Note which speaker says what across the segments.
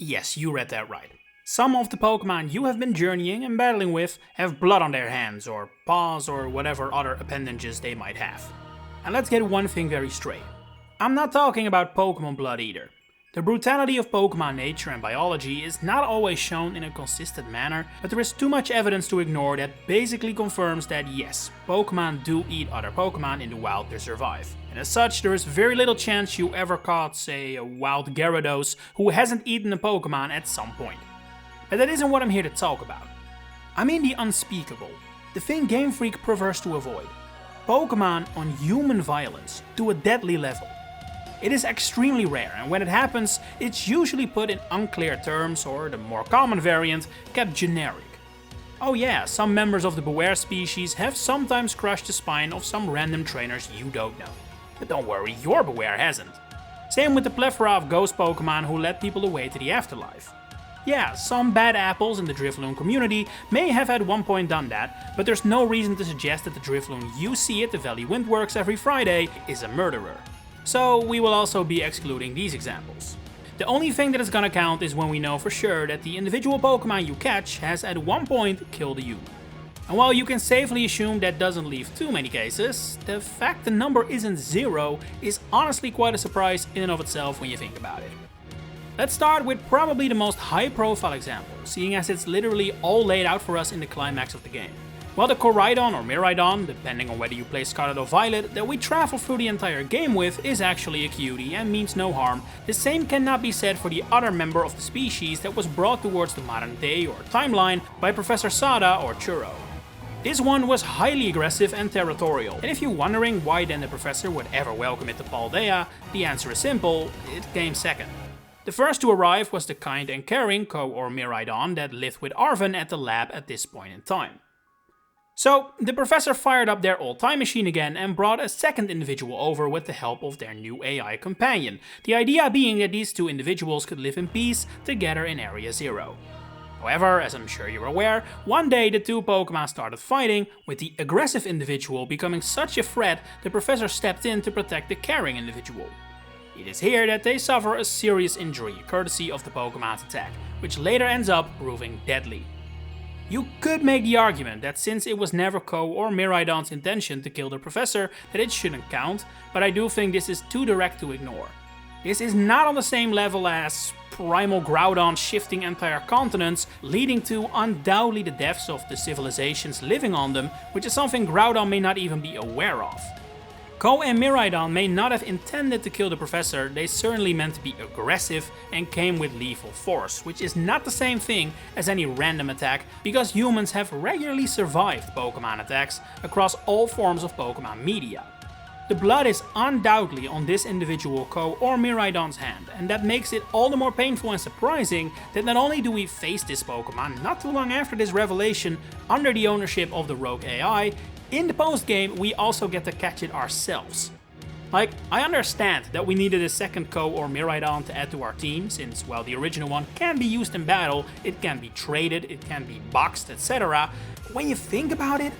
Speaker 1: Yes, you read that right. Some of the Pokemon you have been journeying and battling with have blood on their hands or paws or whatever other appendages they might have. And let's get one thing very straight. I'm not talking about Pokemon blood either. The brutality of Pokemon nature and biology is not always shown in a consistent manner, but there is too much evidence to ignore that basically confirms that yes, Pokemon do eat other Pokemon in the wild to survive. And as such, there is very little chance you ever caught, say, a wild Gyarados who hasn't eaten a Pokemon at some point. But that isn't what I'm here to talk about. I mean the unspeakable, the thing Game Freak prefers to avoid. Pokemon on human violence to a deadly level. It is extremely rare, and when it happens, it's usually put in unclear terms, or the more common variant, kept generic. Oh yeah, some members of the Beware species have sometimes crushed the spine of some random trainers you don't know. But don't worry, your Beware hasn't. Same with the plethora of ghost Pokemon who led people away to the afterlife. Yeah, some bad apples in the Drifloon community may have at one point done that, but there's no reason to suggest that the Drifloon you see at the Valley Windworks every Friday is a murderer. So we will also be excluding these examples. The only thing that is gonna count is when we know for sure that the individual Pokemon you catch has at one point killed a human. And while you can safely assume that doesn't leave too many cases, the fact the number isn't 0 is honestly quite a surprise in and of itself when you think about it. Let's start with probably the most high profile example, seeing as it's literally all laid out for us in the climax of the game. While the Koraidon or Miraidon, depending on whether you play Scarlet or Violet, that we travel through the entire game with is actually a cutie and means no harm, the same cannot be said for the other member of the species that was brought towards the modern day or timeline by Professor Sada or Churro. This one was highly aggressive and territorial, and if you're wondering why then the Professor would ever welcome it to Paldea, the answer is simple, it came second. The first to arrive was the kind and caring Ko or Miraidon that lived with Arven at the lab at this point in time. So, the Professor fired up their old time machine again and brought a second individual over with the help of their new AI companion, the idea being that these two individuals could live in peace together in Area Zero. However, as I'm sure you're aware, one day the two Pokemon started fighting, with the aggressive individual becoming such a threat the Professor stepped in to protect the caring individual. It is here that they suffer a serious injury courtesy of the Pokemon's attack, which later ends up proving deadly. You could make the argument that since it was never Ko or Miraidon's intention to kill the Professor, that it shouldn't count, but I do think this is too direct to ignore. This is not on the same level as Primal Groudon shifting entire continents, leading to undoubtedly the deaths of the civilizations living on them, which is something Groudon may not even be aware of. Ko and Miraidon may not have intended to kill the Professor, they certainly meant to be aggressive and came with lethal force, which is not the same thing as any random attack, because humans have regularly survived Pokemon attacks across all forms of Pokemon media. The blood is undoubtedly on this individual Ko or Miraidon's hand, and that makes it all the more painful and surprising that not only do we face this Pokemon not too long after this revelation under the ownership of the rogue AI, in the post-game we also get to catch it ourselves. Like, I understand that we needed a second Ko or Miraidon to add to our team, since while the original one can be used in battle, it can be traded, it can be boxed, etc. But when you think about it,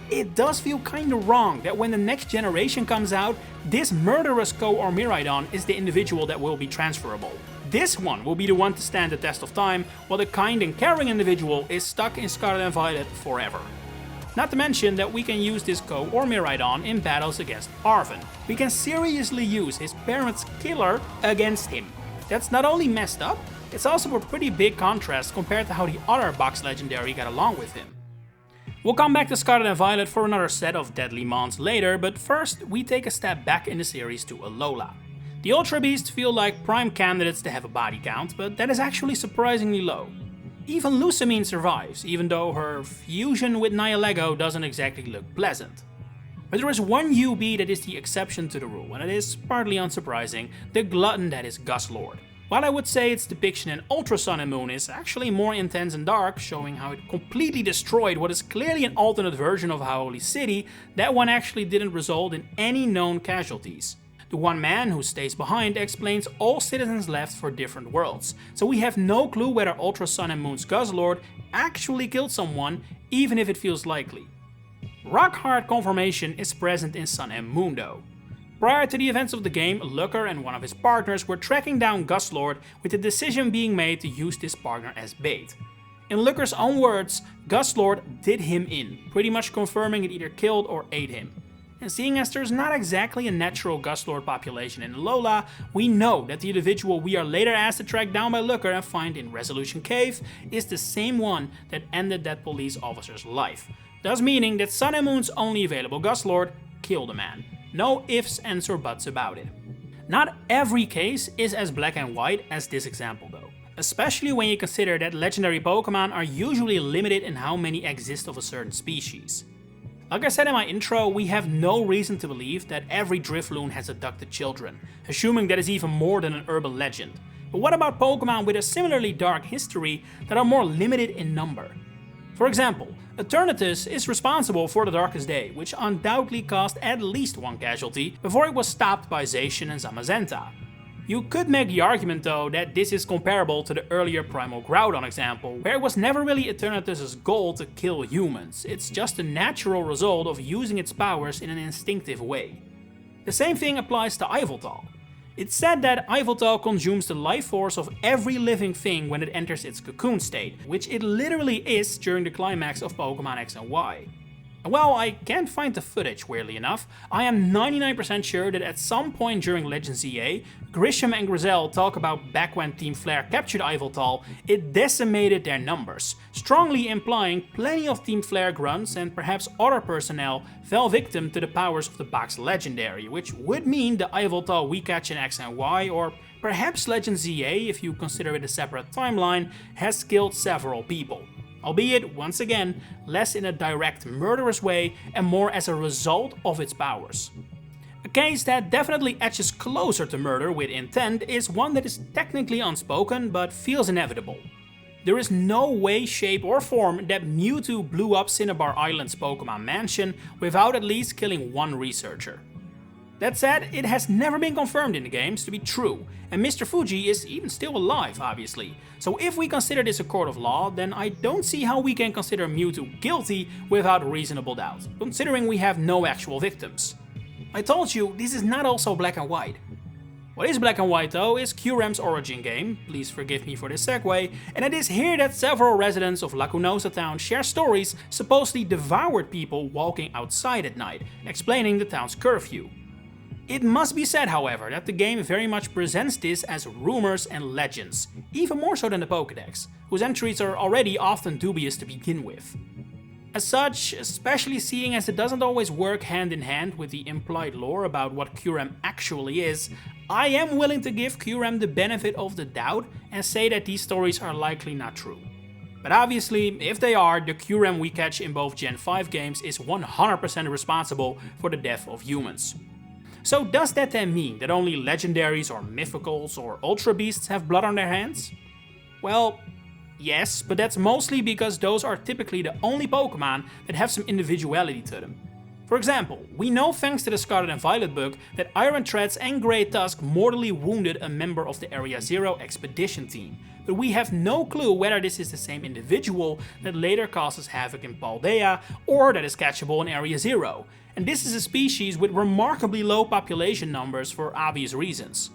Speaker 1: it does feel kinda wrong that when the next generation comes out, this murderous Ko or Miraidon is the individual that will be transferable. This one will be the one to stand the test of time, while the kind and caring individual is stuck in Scarlet and Violet forever. Not to mention that we can use this Ko or Miraidon in battles against Arven. We can seriously use his parents' killer against him. That's not only messed up, it's also a pretty big contrast compared to how the other box legendary got along with him. We'll come back to Scarlet and Violet for another set of deadly mons later, but first we take a step back in the series to Alola. The Ultra Beasts feel like prime candidates to have a body count, but that is actually surprisingly low. Even Lusamine survives, even though her fusion with Nihilego doesn't exactly look pleasant. But there is one UB that is the exception to the rule, and it is, partly unsurprising, the glutton that is Guzzlord. While I would say its depiction in Ultra Sun and Moon is actually more intense and dark, showing how it completely destroyed what is clearly an alternate version of Hau'oli City, that one actually didn't result in any known casualties. The one man who stays behind explains all citizens left for different worlds, so we have no clue whether Ultra Sun and Moon's Guzzlord actually killed someone, even if it feels likely. Rock hard confirmation is present in Sun and Moon though. Prior to the events of the game, Looker and one of his partners were tracking down Guzzlord, with the decision being made to use this partner as bait. In Looker's own words, Guzzlord did him in, pretty much confirming it either killed or ate him. And seeing as there's not exactly a natural Guzzlord population in Lola, we know that the individual we are later asked to track down by Looker and find in Resolution Cave is the same one that ended that police officer's life, thus meaning that Sun and Moon's only available Guzzlord killed a man. No ifs, ands or buts about it. Not every case is as black and white as this example though, especially when you consider that legendary Pokemon are usually limited in how many exist of a certain species. Like I said in my intro, we have no reason to believe that every Drifloon has abducted children, assuming that is even more than an urban legend. But what about Pokemon with a similarly dark history that are more limited in number? For example, Eternatus is responsible for the Darkest Day, which undoubtedly caused at least one casualty before it was stopped by Zacian and Zamazenta. You could make the argument though that this is comparable to the earlier Primal Groudon example, where it was never really Eternatus' goal to kill humans, it's just a natural result of using its powers in an instinctive way. The same thing applies to Yveltal. It's said that Yveltal consumes the life force of every living thing when it enters its cocoon state, which it literally is during the climax of Pokemon X and Y. And while I can't find the footage, weirdly enough, I am 99% sure that at some point during Legend ZA, Grisham and Grizel talk about back when Team Flare captured Yveltal, it decimated their numbers, strongly implying plenty of Team Flare grunts and perhaps other personnel fell victim to the powers of the box Legendary, which would mean the Yveltal we catch in X and Y, or perhaps Legend ZA if you consider it a separate timeline, has killed several people. Albeit, once again, less in a direct murderous way and more as a result of its powers. A case that definitely edges closer to murder with intent is one that is technically unspoken but feels inevitable. There is no way, shape or form that Mewtwo blew up Cinnabar Island's Pokemon Mansion without at least killing one researcher. That said, it has never been confirmed in the games to be true, and Mr. Fuji is even still alive, obviously. So if we consider this a court of law, then I don't see how we can consider Mewtwo guilty without reasonable doubt, considering we have no actual victims. I told you, this is not also black and white. What is black and white though is Kyurem's origin game, please forgive me for this segue, and it is here that several residents of Lacunosa town share stories supposedly devoured people walking outside at night, explaining the town's curfew. It must be said, however, that the game very much presents this as rumors and legends, even more so than the Pokédex, whose entries are already often dubious to begin with. As such, especially seeing as it doesn't always work hand in hand with the implied lore about what Kyurem actually is, I am willing to give Kyurem the benefit of the doubt and say that these stories are likely not true. But obviously, if they are, the Kyurem we catch in both Gen 5 games is 100% responsible for the death of humans. So does that then mean that only Legendaries or Mythicals or Ultra Beasts have blood on their hands? Well, yes, but that's mostly because those are typically the only Pokemon that have some individuality to them. For example, we know thanks to the Scarlet and Violet book that Iron Treads and Grey Tusk mortally wounded a member of the Area Zero expedition team, but we have no clue whether this is the same individual that later causes havoc in Paldea or that is catchable in Area Zero. And this is a species with remarkably low population numbers for obvious reasons.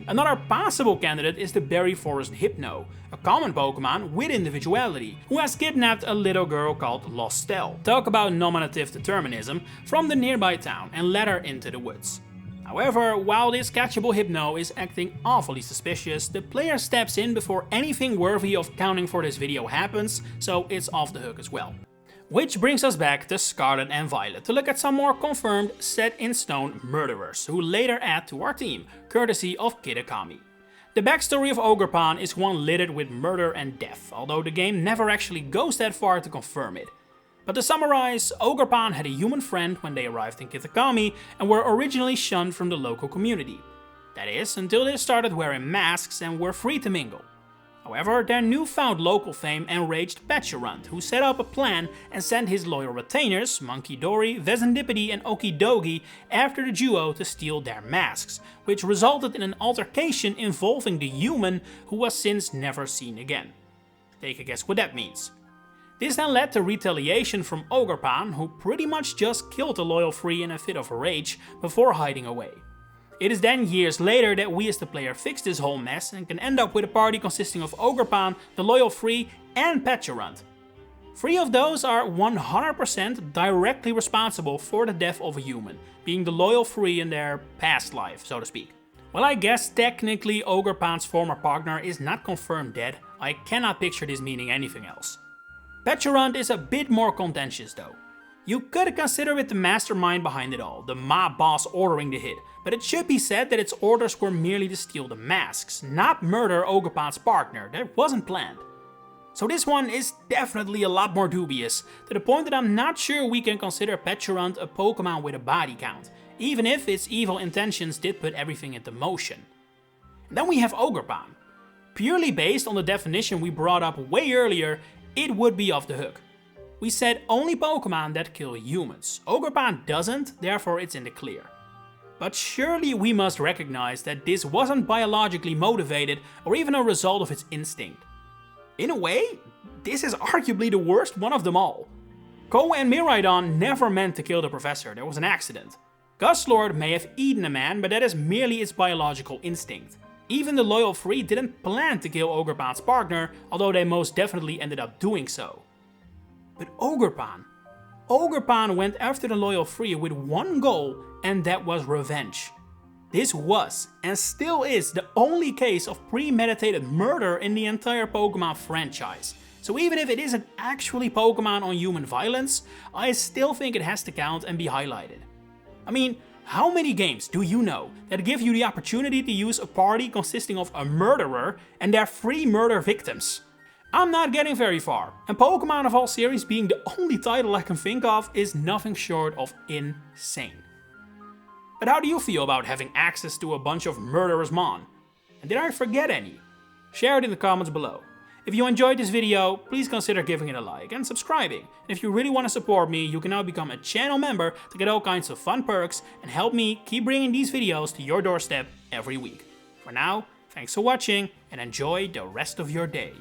Speaker 1: Another possible candidate is the Berry Forest Hypno, a common Pokemon with individuality, who has kidnapped a little girl called Lostel, talk about nominative determinism, from the nearby town and led her into the woods. However, while this catchable Hypno is acting awfully suspicious, the player steps in before anything worthy of counting for this video happens, so it's off the hook as well. Which brings us back to Scarlet and Violet to look at some more confirmed, set-in-stone murderers, who later add to our team, courtesy of Kitakami. The backstory of Ogerpon is one littered with murder and death, although the game never actually goes that far to confirm it. But to summarize, Ogerpon had a human friend when they arrived in Kitakami and were originally shunned from the local community. That is, until they started wearing masks and were free to mingle. However, their newfound local fame enraged Petulant, who set up a plan and sent his loyal retainers, Monkey Dory, Vezendipity and Okidogi, after the duo to steal their masks, which resulted in an altercation involving the human who was since never seen again. Take a guess what that means. This then led to retaliation from Ogerpon, who pretty much just killed the loyal Free in a fit of rage before hiding away. It is then years later that we as the player fix this whole mess and can end up with a party consisting of Ogerpan, the Loyal Free and Petulant. 3 of those are 100% directly responsible for the death of a human, being the Loyal Free in their past life, so to speak. Well, I guess technically Ogerpan's former partner is not confirmed dead. I cannot picture this meaning anything else. Petulant is a bit more contentious though. You could consider it the mastermind behind it all, the mob boss ordering the hit, but it should be said that its orders were merely to steal the masks, not murder Ogerpan's partner. That wasn't planned. So this one is definitely a lot more dubious, to the point that I'm not sure we can consider Petulant a Pokemon with a body count, even if its evil intentions did put everything into motion. And then we have Ogerpan. Purely based on the definition we brought up way earlier, it would be off the hook. We said only Pokemon that kill humans. Ogerpan doesn't, therefore it's in the clear. But surely we must recognize that this wasn't biologically motivated or even a result of its instinct. In a way, this is arguably the worst one of them all. Ko and Miraidon never meant to kill the professor, there was an accident. Guzzlord may have eaten a man, but that is merely its biological instinct. Even the Loyal Free didn't plan to kill Ogerpan's partner, although they most definitely ended up doing so. But Ogerpan went after the Loyal Free with one goal, and that was revenge. This was, and still is, the only case of premeditated murder in the entire Pokemon franchise. So even if it isn't actually Pokemon on human violence, I still think it has to count and be highlighted. I mean, how many games do you know that give you the opportunity to use a party consisting of a murderer and their 3 murder victims? I'm not getting very far, and Pokemon Evolved series being the only title I can think of is nothing short of insane. But how do you feel about having access to a bunch of murderous Mon? And did I forget any? Share it in the comments below. If you enjoyed this video, please consider giving it a like and subscribing. And if you really want to support me, you can now become a channel member to get all kinds of fun perks and help me keep bringing these videos to your doorstep every week. For now, thanks for watching and enjoy the rest of your day.